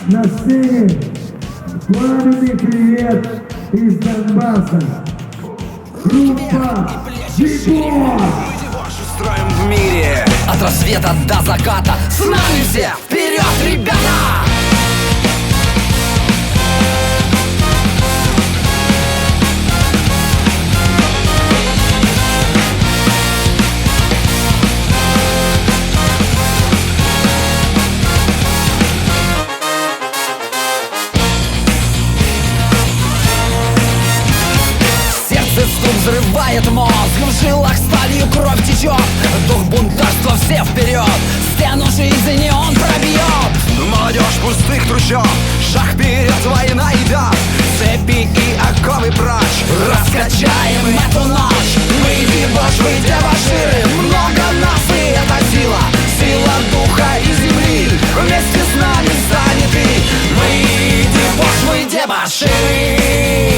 На сцене пламенный привет из Донбасса. Группа Дебош! Строим в мире от рассвета до заката. С нами все вперед, ребята! Стук взрывает мозг, в жилах сталью кровь течет. Дух бунтарства, все вперед, стену жизни он пробьет. Молодежь пустых трущоб, шаг вперед, война идет. Цепи и оковы прочь, Раскачаем эту ночь. Мы дебош, вы дебоширы. Много нас, и это сила, сила духа и земли. Вместе с нами станет и мы дебош, вы дебоширы.